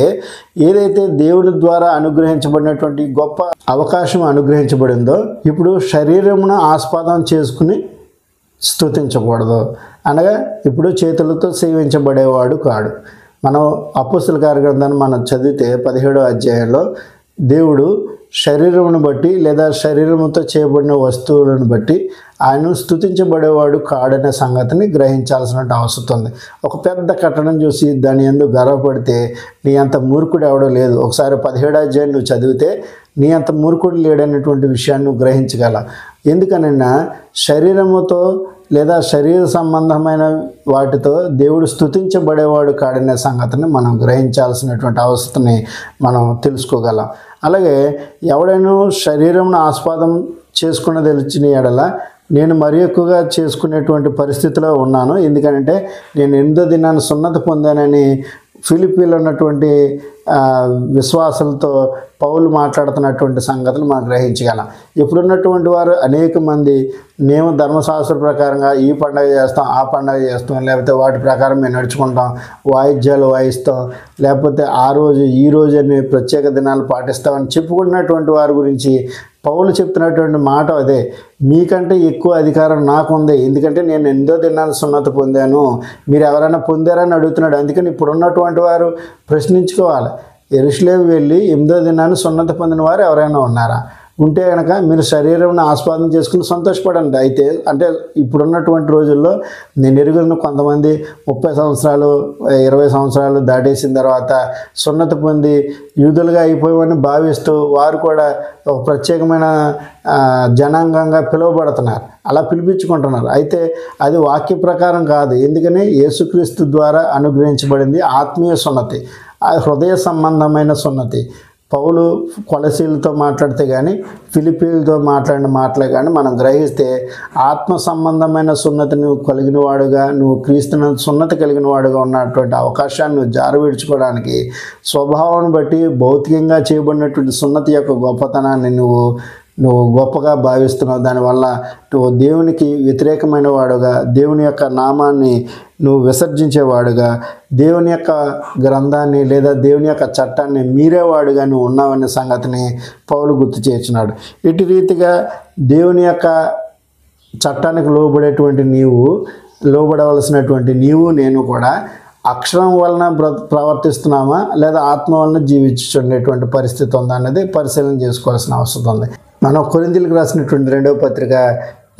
ఏదైతే దేవుని ద్వారా అనుగ్రహించబడినటువంటి గొప్ప అవకాశం అనుగ్రహించబడిందో ఇప్పుడు శరీరమును ఆస్పదం చేసుకుని స్తుతించకూడదు. అనగా ఇప్పుడు చేతులతో సేవించబడేవాడు కాడు. మనం అపోస్తలుల కార్యగ్రంథాన్ని మనం చదివితే 17వ అధ్యాయంలో దేవుడు శరీరమును బట్టి లేదా శరీరముతో చేయబడిన వస్తువులను బట్టి ఆయన స్తుతించబడేవాడు కాడనే సంగతిని గ్రహించాల్సిన అవసరం ఉంది. ఒక పెద్ద కట్టడం చూసి దాని యందు గర్వపడితే నీ అంత మూర్ఖుడు ఎవడో లేదు. ఒకసారి 17వ అధ్యాయం నువ్వు చదివితే నీ అంత మూర్ఖుడు లేడనేటువంటి విషయాన్ని నువ్వు గ్రహించగల. ఎందుకనైనా శరీరముతో లేదా శరీర సంబంధమైన వాటితో దేవుడు స్తుతించబడేవాడు కాడనే సంగతిని మనం గ్రహించాల్సినటువంటి అవసరాన్ని మనం తెలుసుకోగలం. అలాగే ఎవడైనా శరీరంను ఆస్వాదం చేసుకున్న తెలిసిన ఎడల నేను మరి ఎక్కువగా చేసుకునేటువంటి పరిస్థితిలో ఉన్నాను. ఎందుకంటే నేను 8వ దినాన్ని సున్నతి పొందానని ఫిలిప్పీలో ఉన్నటువంటి విశ్వాసులతో పౌలు మాట్లాడుతున్నటువంటి సంగతులు మనం గ్రహించగలం. ఇప్పుడున్నటువంటి వారు అనేక మంది మేము ధర్మశాస్త్ర ప్రకారంగా ఈ పండుగ చేస్తాం, ఆ పండుగ చేస్తాం, లేకపోతే వాటి ప్రకారం మేము నడుచుకుంటాం, వాయిద్యాలు వాయిస్తాం, లేకపోతే ఆ రోజు ఈ రోజు అని ప్రత్యేక దినాలు పాటిస్తామని చెప్పుకున్నటువంటి వారి గురించి పౌలు చెప్తున్నటువంటి మాట అదే, మీకంటే ఎక్కువ అధికారం నాకుంది, ఎందుకంటే నేను 8వ దినాన్ని సున్నతి పొందాను, మీరు ఎవరైనా పొందారని అడుగుతున్నాడు. అందుకని ఇప్పుడున్నటువంటి వారు ప్రశ్నించుకోవాలి, యెరూషలేము వెళ్ళి 8వ దినాన్ని సున్నతి పొందిన వారు ఎవరైనా ఉన్నారా? ఉంటే కనుక మీరు శరీరంను ఆస్వాదన చేసుకుని సంతోషపడండి. అయితే అంటే ఇప్పుడున్నటువంటి రోజుల్లో నేను ఎరుగున్న కొంతమంది 30 సంవత్సరాలు 20 సంవత్సరాలు దాటేసిన తర్వాత సున్నతి పొంది యూదులుగా అయిపోయామని భావిస్తూ వారు కూడా ఒక ప్రత్యేకమైన జనాంగంగా పిలువబడుతున్నారు, అలా పిలిపించుకుంటున్నారు. అయితే అది వాక్య ప్రకారం కాదు. ఎందుకని యేసుక్రీస్తు ద్వారా అనుగ్రహించబడింది ఆత్మీయ సున్నతి, హృదయ సంబంధమైన సున్నతి. పౌలు కొలసీలతో మాట్లాడితే కానీ ఫిలిప్పీలతో మాట్లాడిన మాటలే కానీ మనం గ్రహిస్తే ఆత్మ సంబంధమైన సున్నతి నువ్వు కలిగిన వాడుగా, నువ్వు క్రీస్తున సున్నతి కలిగిన వాడుగా ఉన్నటువంటి అవకాశాన్ని నువ్వు జారవిడ్చుకోవడానికి స్వభావాన్ని బట్టి భౌతికంగా చేయబడినటువంటి సున్నతి యొక్క గొప్పతనాన్ని నువ్వు గొప్పగా భావిస్తున్నావు. దానివల్ల నువ్వు దేవునికి వ్యతిరేకమైన వాడుగా, దేవుని యొక్క నామాన్ని నువ్వు విసర్జించేవాడుగా, దేవుని యొక్క గ్రంథాన్ని లేదా దేవుని యొక్క చట్టాన్ని మీరేవాడుగా నువ్వు ఉన్నావనే సంగతిని పౌలు గుర్తు చేస్తున్నాడు. ఇటు రీతిగా దేవుని యొక్క చట్టానికి లోబడవలసినటువంటి నీవు నేను కూడా అక్షరం వలన ప్రవర్తిస్తున్నామా లేదా ఆత్మ వలన జీవించుండేటువంటి పరిస్థితి ఉందా అన్నది పరిశీలన చేసుకోవాల్సిన అవసరం ఉంది. మనం కొరింథీయులకు రాసినటువంటి 2వ పత్రిక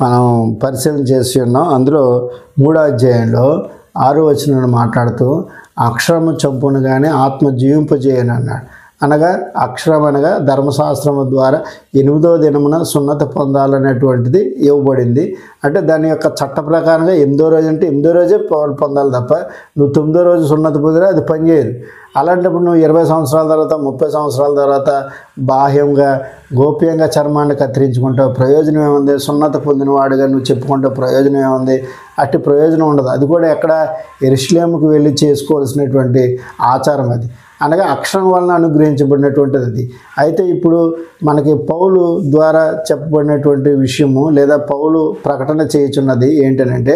మనం పరిశీలన చేసి ఉన్నాం. అందులో 3వ అధ్యాయంలో 6వ వచనం మాట్లాడుతూ అక్షరము చంపును కానీ ఆత్మ జీవింపజేయను అన్నాడు. అనగా అక్షరం అనగా ధర్మశాస్త్రము ద్వారా 8వ దినమున సున్నతి పొందాలనేటువంటిది ఇవ్వబడింది. అంటే దాని యొక్క చట్ట ప్రకారంగా 8వ రోజు అంటే 8వ రోజే పొందాలి తప్ప నువ్వు 9వ రోజు సున్నతి పొందినా అది పనిచేయదు. అలాంటప్పుడు నువ్వు 20 సంవత్సరాల తర్వాత 30 సంవత్సరాల తర్వాత బాహ్యంగా గోప్యంగా చర్మాన్ని కత్తిరించుకుంటావు, ప్రయోజనం ఏముంది? సున్నతి పొందిన వాడుగా నువ్వు చెప్పుకుంటే ప్రయోజనం ఏముంది? అట్టి ప్రయోజనం ఉండదు. అది కూడా ఎక్కడ యెరూషలేముకు వెళ్ళి చేసుకోవాల్సినటువంటి ఆచారం అది, అనగా అక్షరం వలన అనుగ్రహించబడినటువంటిది అది. అయితే ఇప్పుడు మనకి పౌలు ద్వారా చెప్పబడినటువంటి విషయము లేదా పౌలు ప్రకటన చేయుచున్నది ఏంటంటే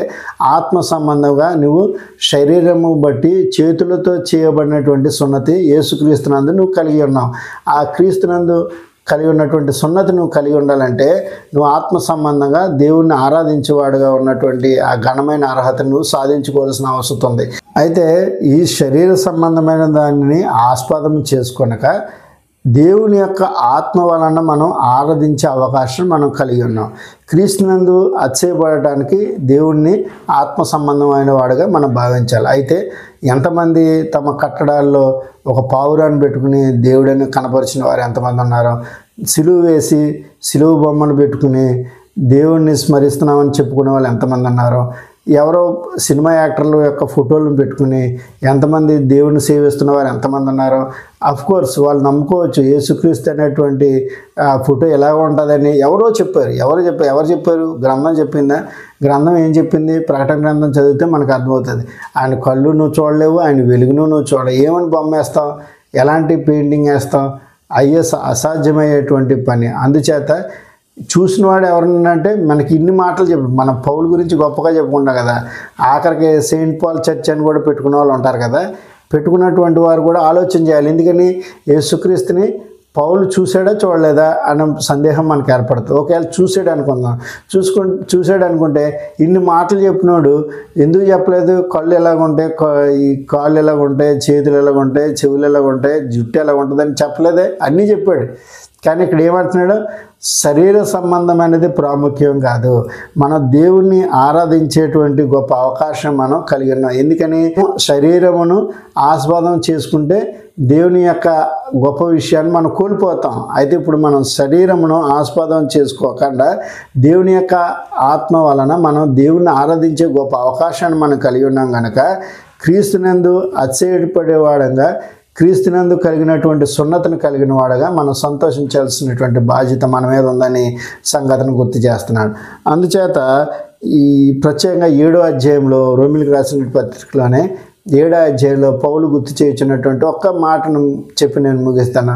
ఆత్మ సంబంధంగా నువ్వు శరీరము బట్టి చేతులతో చేయబడినటువంటి సున్నతి యేసుక్రీస్తునందు నువ్వు కలిగి ఉన్నావు. ఆ క్రీస్తునందు కలిగి ఉన్నటువంటి సున్నతి నువ్వు కలిగి ఉండాలంటే నువ్వు ఆత్మ సంబంధంగా దేవుణ్ణి ఆరాధించేవాడుగా ఉన్నటువంటి ఆ ఘనమైన అర్హతను నువ్వు సాధించుకోవాల్సిన అవసరం ఉంది. అయితే ఈ శరీర సంబంధమైన దానిని ఆస్పదం చేసుకొనక దేవుని యొక్క ఆత్మ వలన మనం ఆరాధించే అవకాశం మనం కలిగి ఉన్నాం. క్రీస్తునందు అతిశయపడటానికి దేవుణ్ణి ఆత్మ సంబంధమైన వాడుగా మనం భావించాలి. అయితే ఎంతమంది తమ కట్టడాల్లో ఒక పావురాన్ని పెట్టుకుని దేవుడిని కనపరిచిన వారు ఎంతమంది ఉన్నారో, సిలువ వేసి సిలువ బొమ్మను పెట్టుకుని దేవుణ్ణి స్మరిస్తున్నామని చెప్పుకునే వాళ్ళు ఎంతమంది ఉన్నారో, ఎవరో సినిమా యాక్టర్ల యొక్క ఫోటోలను పెట్టుకుని ఎంతమంది దేవుని సేవిస్తున్న వారు ఎంతమంది ఉన్నారో. అఫ్కోర్స్ వాళ్ళు నమ్ముకోవచ్చు యేసుక్రీస్తు అనేటువంటి ఫోటో ఎలా ఉంటుందని ఎవరో చెప్పారు. ఎవరు చెప్పారు? గ్రంథం చెప్పిందా? గ్రంథం ఏం చెప్పింది? ప్రకటన గ్రంథం చదివితే మనకు అర్థమవుతుంది. ఆయన కళ్ళు నువ్వు చూడలేవు, ఆయన వెలుగును నువ్వు చూడలేవు. ఏమని బొమ్మ వేస్తావు? ఎలాంటి పెయింటింగ్ వేస్తావు? అసాధ్యమయ్యేటువంటి పని. అందుచేత చూసినవాడు ఎవరన్నంటే మనకి ఇన్ని మాటలు చెప్పు, మన పౌలు గురించి గొప్పగా చెప్పుకుంటాం కదా, ఆఖరికి సెయింట్ పాల్ చర్చ్ అని కూడా పెట్టుకునే వాళ్ళు ఉంటారు కదా. పెట్టుకున్నటువంటి వారు కూడా ఆలోచన చేయాలి. ఎందుకని యేసుక్రీస్తుని పౌలు చూసాడా చూడలేదా అన్న సందేహం మనకు ఏర్పడుతుంది. ఒకవేళ చూసాడు అనుకుందాం, చూసాడు అనుకుంటే ఇన్ని మాటలు చెప్పినోడు ఎందుకు చెప్పలేదు? కళ్ళు ఎలాగుంటాయి, ఈ కాళ్ళు ఎలాగుంటాయి, చేతులు ఎలాగుంటాయి, చెవులు ఎలాగుంటాయి, జుట్టు ఎలాగుంటుందని చెప్పలేదే, అన్నీ చెప్పాడు. కానీ ఇక్కడ ఏమంటున్నాడు? శరీర సంబంధమైనది ప్రాముఖ్యం కాదు, మన దేవుణ్ణి ఆరాధించేటువంటి గొప్ప అవకాశం మనం కలిగి ఉన్నాం. ఎందుకని? శరీరమును ఆస్వాదం చేసుకుంటే దేవుని యొక్క గొప్ప విషయాన్ని మనం కోల్పోతాం. అయితే ఇప్పుడు మనం శరీరమును ఆస్వాదం చేసుకోకుండా దేవుని యొక్క ఆత్మ వలన మనం దేవుణ్ణి ఆరాధించే గొప్ప అవకాశాన్ని మనం కలిగి ఉన్నాం కనుక క్రీస్తునందు అతిశయపడేవాడంగా, క్రీస్తునందు కలిగినటువంటి సున్నతిని కలిగిన వాడుగా మనం సంతోషించాల్సినటువంటి బాధ్యత మన మీద ఉందని సంగతిని గుర్తు చేస్తున్నాడు. అందుచేత ఈ ప్రత్యేకంగా 7వ అధ్యాయంలో రోమిలికి రాసిన పత్రికలోనే 7వ అధ్యాయంలో పౌలు గుర్తు చేయించినటువంటి ఒక్క మాటను చెప్పి నేను ముగిస్తాను.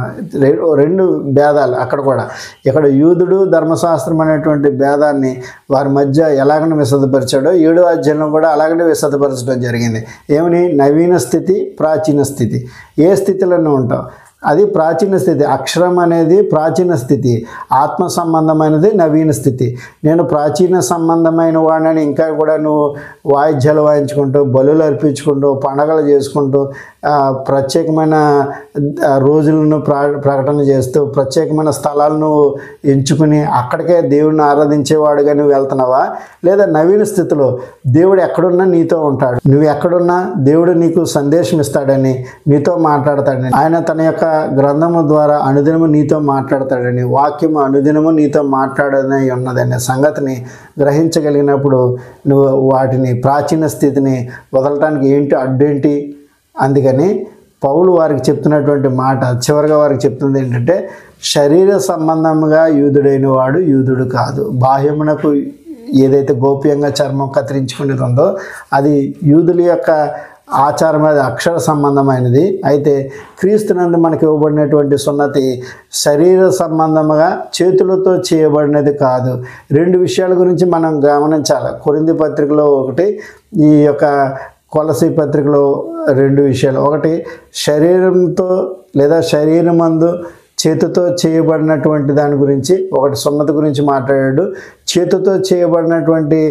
రెండు భేదాలు అక్కడ కూడా, ఇక్కడ యూదుడు ధర్మశాస్త్రం అనేటువంటి భేదాన్ని వారి మధ్య ఎలాగనే విశదపరిచాడో 7వ అధ్యాయంలో కూడా అలాగనే విశదపరచడం జరిగింది. ఏమని? నవీన స్థితి, ప్రాచీన స్థితి. ఏ స్థితిలోనే ఉంటావు, అది ప్రాచీన స్థితి. అక్షరం అనేది ప్రాచీన స్థితి, ఆత్మ సంబంధమైనది నవీన స్థితి. నేను ప్రాచీన సంబంధమైన వాడిని, ఇంకా కూడా నువ్వు వాయిద్యాలు వాయించుకుంటూ, బలులు అర్పించుకుంటూ, పండగలు చేసుకుంటూ, ప్రత్యేకమైన రోజులను ప్రకటన చేస్తూ, ప్రత్యేకమైన స్థలాలను ఎంచుకుని అక్కడికే దేవుడిని ఆరాధించేవాడుగా నువ్వు వెళ్తున్నావా? లేదా నవీన స్థితిలో దేవుడు ఎక్కడున్నా నీతో ఉంటాడు, నువ్వు ఎక్కడున్నా దేవుడు నీకు సందేశం ఇస్తాడని, నీతో మాట్లాడతాడని, ఆయన తన యొక్క గ్రంథము ద్వారా అనుదినము నీతో మాట్లాడతాడని, వాక్యము అనుదినము నీతో మాట్లాడని ఉన్నదనే సంగతిని గ్రహించగలిగినప్పుడు నువ్వు వాటిని ప్రాచీన స్థితిని వదలటానికి ఏంటి అడ్డేంటి? అందుకని పౌలు వారికి చెప్తున్నటువంటి మాట చివరిగా వారికి చెప్తుంది ఏంటంటే, శరీర సంబంధంగా యూదుడైన వాడు యూదుడు కాదు. బాహ్యమునకు ఏదైతే గోప్యంగా చర్మం కత్తిరించుకునేది ఉందో అది యూదుల యొక్క ఆచారం, అది అక్షర సంబంధమైనది. అయితే క్రీస్తునందు మనకి ఇవ్వబడినటువంటి సున్నతి శరీర సంబంధముగా చేతులతో చేయబడినది కాదు. రెండు విషయాల గురించి మనం గమనించాలి. కొరింథీ పత్రికలో ఒకటి, ఈ యొక్క కొలసీ పత్రికలో రెండు విషయాలు. ఒకటి శరీరంతో లేదా శరీరమందు చేతితో చేయబడినటువంటి దాని గురించి, ఒకటి సున్నతి గురించి మాట్లాడాడు. చేతితో చేయబడినటువంటి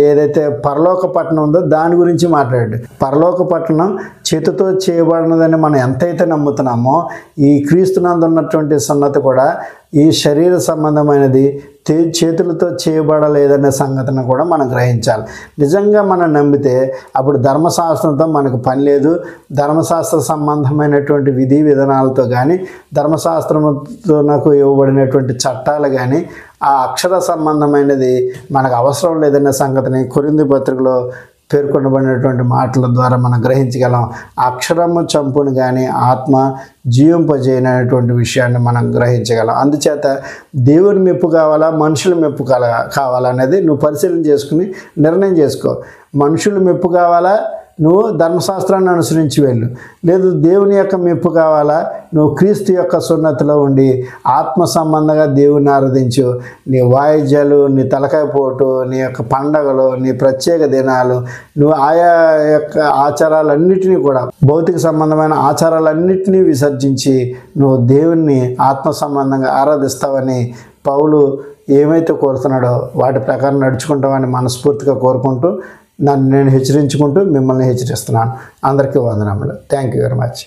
ఏదైతే పరలోక పట్టణం ఉందో దాని గురించి మాట్లాడాడు. పరలోక పట్టణం చేతితో చేయబడినదని మనం ఎంతైతే నమ్ముతున్నామో, ఈ క్రీస్తునందు ఉన్నటువంటి సున్నతి కూడా ఈ శరీర సంబంధమైనది, చేతులతో చేయబడలేదనే సంగతిని కూడా మనం గ్రహించాలి. నిజంగా మనం నమ్మితే అప్పుడు ధర్మశాస్త్రంతో మనకు పని లేదు. ధర్మశాస్త్ర సంబంధమైనటువంటి విధి విధానాలతో కానీ, ధర్మశాస్త్రంతో నాకు ఇవ్వబడినటువంటి చట్టాలు కానీ, ఆ అక్షర సంబంధమైనది మనకు అవసరం లేదనే సంగతిని కొరింథీ పత్రికలో పేర్కొనబడినటువంటి మాటల ద్వారా మనం గ్రహించగలం. అక్షరము చంపుని కానీ ఆత్మ జీవింపజేయనటువంటి విషయాన్ని మనం గ్రహించగలం. అందుచేత దేవుని మెప్పు కావాలా, మనుషుల మెప్పు కావాలా అనేది నువ్వు పరిశీలన చేసుకుని నిర్ణయం చేసుకో. మనుషుల మెప్పు కావాలా, నువ్వు ధర్మశాస్త్రాన్ని అనుసరించి వెళ్ళు. లేదు దేవుని యొక్క మెప్పు కావాలా, నువ్వు క్రీస్తు యొక్క సున్నతిలో ఉండి ఆత్మ సంబంధంగా దేవుని ఆరాధించు. నీ వాయిద్యాలు, నీ తలకాయ పోటు, నీ యొక్క పండగలు, నీ ప్రత్యేక దినాలు, నువ్వు ఆయా యొక్క ఆచారాలన్నిటినీ కూడా, భౌతిక సంబంధమైన ఆచారాలన్నిటినీ విసర్జించి నువ్వు దేవుణ్ణి ఆత్మ సంబంధంగా ఆరాధిస్తావని పౌలు ఏమైతే కోరుతున్నాడో వాటి ప్రకారం నడుచుకుంటామని మనస్ఫూర్తిగా కోరుకుంటూ, నన్ను నేను హెచ్చరించుకుంటూ మిమ్మల్ని హెచ్చరిస్తున్నాను. అందరికీ వందనములు. Thank you very much.